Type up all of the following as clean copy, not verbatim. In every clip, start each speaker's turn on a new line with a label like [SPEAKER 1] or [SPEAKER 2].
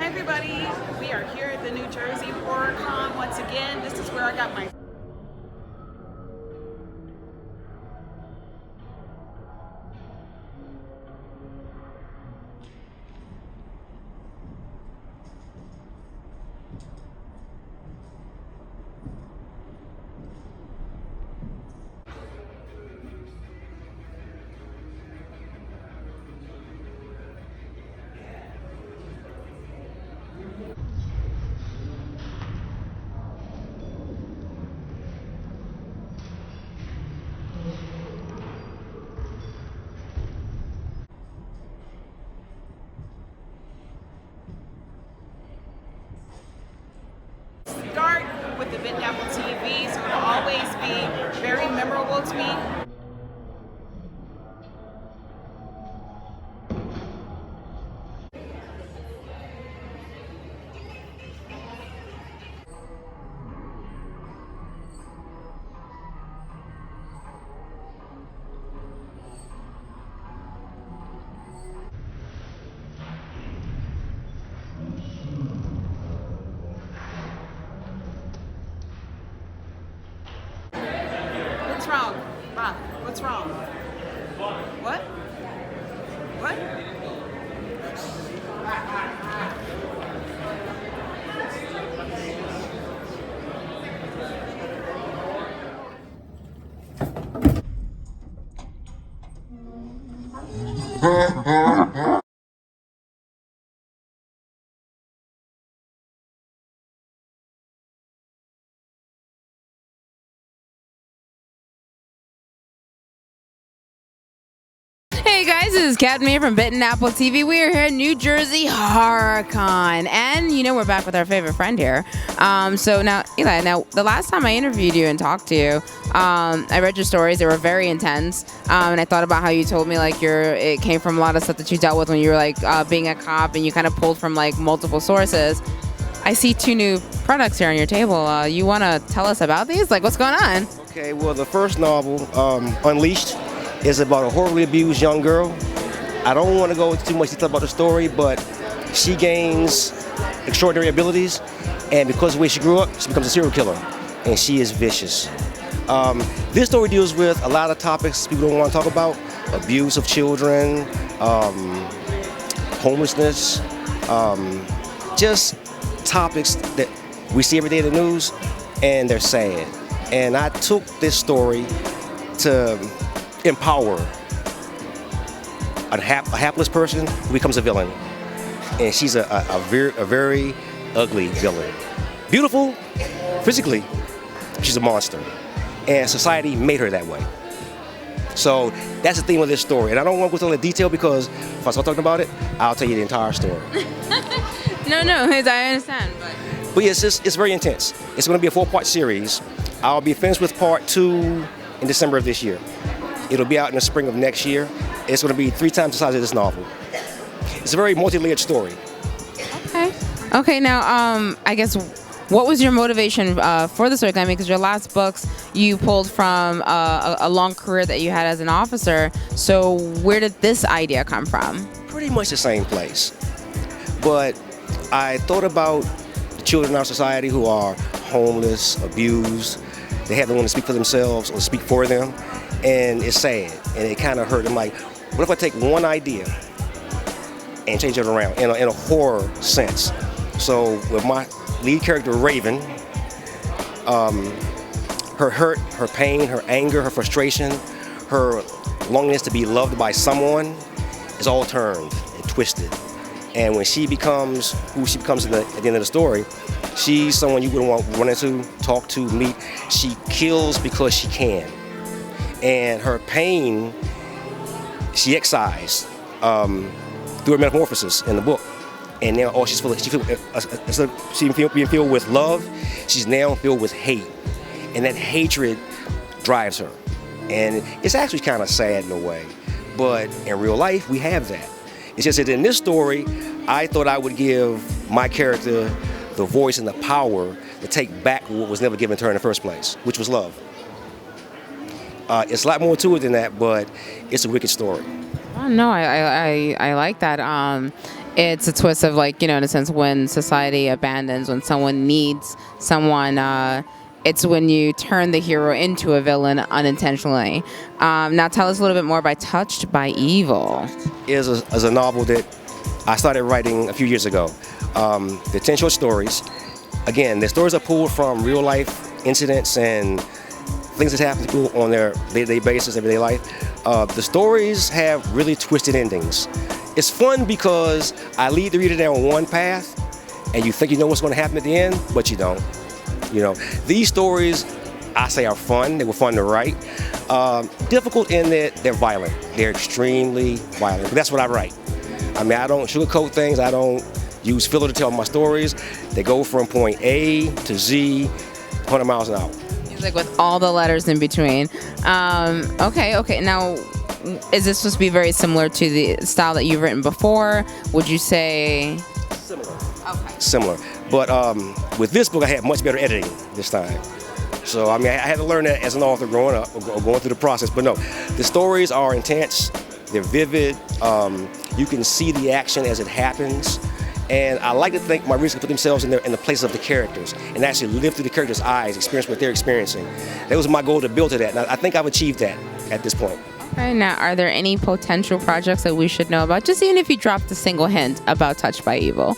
[SPEAKER 1] everybody. We are here at the New Jersey Horror Con once again. This is where I got my start with the Bitten Apple TV, so it'll always be very memorable to me. What's wrong? Bob, what's wrong? What? What?
[SPEAKER 2] Hey guys, this is Cadma from Bitten Apple TV. We are here at New Jersey Horror Con, and you know we're back with our favorite friend here. So now, Eli, the last time I interviewed you and talked to you, I read your stories. They were very intense, and I thought about how you told me like it came from a lot of stuff that you dealt with when you were like being a cop, and you kind of pulled from like multiple sources. I see 2 new products here on your table. You want to tell us about these? Like, what's going on?
[SPEAKER 3] Okay, well, the first novel, Unleashed, is about a horribly abused young girl. I don't want to go into too much detail about the story, but she gains extraordinary abilities, and because of the way she grew up, she becomes a serial killer, and she is vicious. This story deals with a lot of topics people don't want to talk about: abuse of children, homelessness, just topics that we see every day in the news, and they're sad. And I took this story to empower a hapless person who becomes a villain, and she's a very ugly villain. Beautiful physically, she's a monster, and society made her that way. So that's the theme of this story, and I don't want to go into the detail because if I start talking about it, I'll tell you the entire story.
[SPEAKER 2] No, I understand,
[SPEAKER 3] But yes, it's very intense. It's going to be a 4-part series. I'll be finished with part 2 in December of this year. It'll be out in the spring of next year. It's going to be 3 times the size of this novel. It's a very multi-layered story.
[SPEAKER 2] Okay. Now, I guess, what was your motivation for the story? I mean, because your last books you pulled from a long career that you had as an officer. So where did this idea come from?
[SPEAKER 3] Pretty much the same place. But I thought about the children in our society who are homeless, abused. They have no one to speak for themselves or speak for them. And it's sad, and it kind of hurt. I'm like, what if I take one idea and change it around in a horror sense? So with my lead character, Raven, her hurt, her pain, her anger, her frustration, her longingness to be loved by someone is all turned and twisted. And when she becomes who she becomes at the end of the story, she's someone you wouldn't want to run into, talk to, meet. She kills because she can. And her pain, she excised through her metamorphosis in the book. And now all she's instead of being filled with love, she's now filled with hate. And that hatred drives her. And it's actually kind of sad in a way. But in real life, we have that. It's just that in this story, I thought I would give my character the voice and the power to take back what was never given to her in the first place, which was love. It's a lot more to it than that, but it's a wicked story.
[SPEAKER 2] Oh, no, I like that. it's a twist of like, in a sense, when society abandons, when someone needs someone, it's when you turn the hero into a villain unintentionally. Now tell us a little bit more about Touched by Evil.
[SPEAKER 3] Is a novel that I started writing a few years ago. The 10 short stories. Again, the stories are pulled from real life incidents and things that happen to people on their day-to-day basis, everyday life. The stories have really twisted endings. It's fun because I lead the reader down one path, and you think you know what's going to happen at the end, but you don't. These stories, I say, are fun. They were fun to write. Difficult in that they're violent. They're extremely violent. But that's what I write. I mean, I don't sugarcoat things. I don't use filler to tell my stories. They go from point A to Z, 100 miles an hour.
[SPEAKER 2] It's like with all the letters in between. Okay. Now, is this supposed to be very similar to the style that you've written before? Would you say?
[SPEAKER 3] Similar.
[SPEAKER 2] Okay.
[SPEAKER 3] Similar. But with this book, I had much better editing this time. So, I mean, I had to learn that as an author growing up, or going through the process. But no, the stories are intense. They're vivid. You can see the action as it happens. And I like to think my readers can put themselves in the place of the characters and actually live through the characters' eyes, experience what they're experiencing. That was my goal, to build to that. And I think I've achieved that at this point.
[SPEAKER 2] Okay, now, are there any potential projects that we should know about? Just even if you dropped a single hint about Touched by Evil.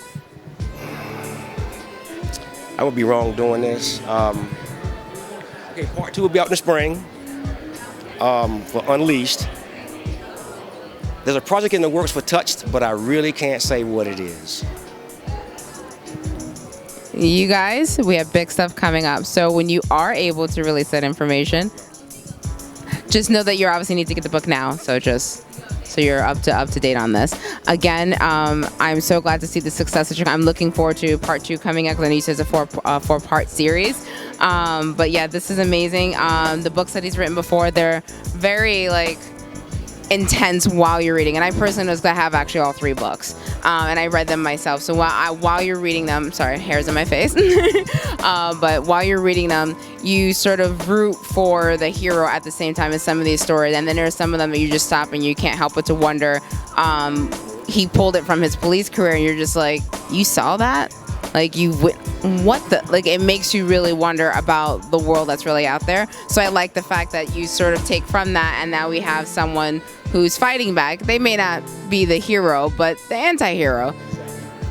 [SPEAKER 3] I would be wrong doing this. Okay, part 2 will be out in the spring for Unleashed. There's a project in the works for Touched, but I really can't say what it is.
[SPEAKER 2] You guys, we have big stuff coming up. So when you are able to release that information, just know that you obviously need to get the book now. So you're up to date on this. Again, I'm so glad to see the success that I'm looking forward to part 2 coming out, because I know you said it's a four-part series. But yeah, this is amazing. The books that he's written before, they're very intense while you're reading, and I personally was gonna have actually all 3 books, and I read them myself. So while you're reading them, sorry, hairs in my face, but while you're reading them, you sort of root for the hero at the same time as some of these stories, and then there's some of them that you just stop and you can't help but to wonder. He pulled it from his police career, and you're just like, you saw that? It makes you really wonder about the world that's really out there. So I like the fact that you sort of take from that, and now we have someone who's fighting back. They may not be the hero, but the anti-hero.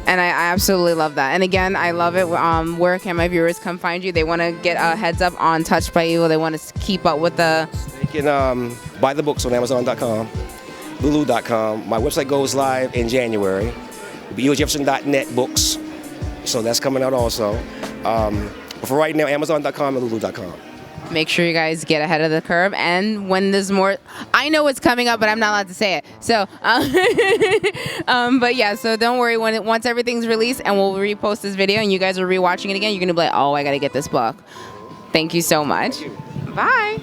[SPEAKER 2] And I absolutely love that. And again, I love it. Where can my viewers come find you? They want to get a heads up on Touched by Evil. They want to keep up with the...
[SPEAKER 3] They can buy the books on Amazon.com, Lulu.com. My website goes live in January. It'll be Jefferson.net books. So that's coming out also. But for right now, Amazon.com and Lulu.com.
[SPEAKER 2] Make sure you guys get ahead of the curve. And when there's more, I know what's coming up, but I'm not allowed to say it. So, but yeah, so don't worry. Once everything's released, and we'll repost this video, and you guys are rewatching it again, you're gonna be like, oh, I gotta get this book. Thank you so much.
[SPEAKER 3] Thank you.
[SPEAKER 2] Bye.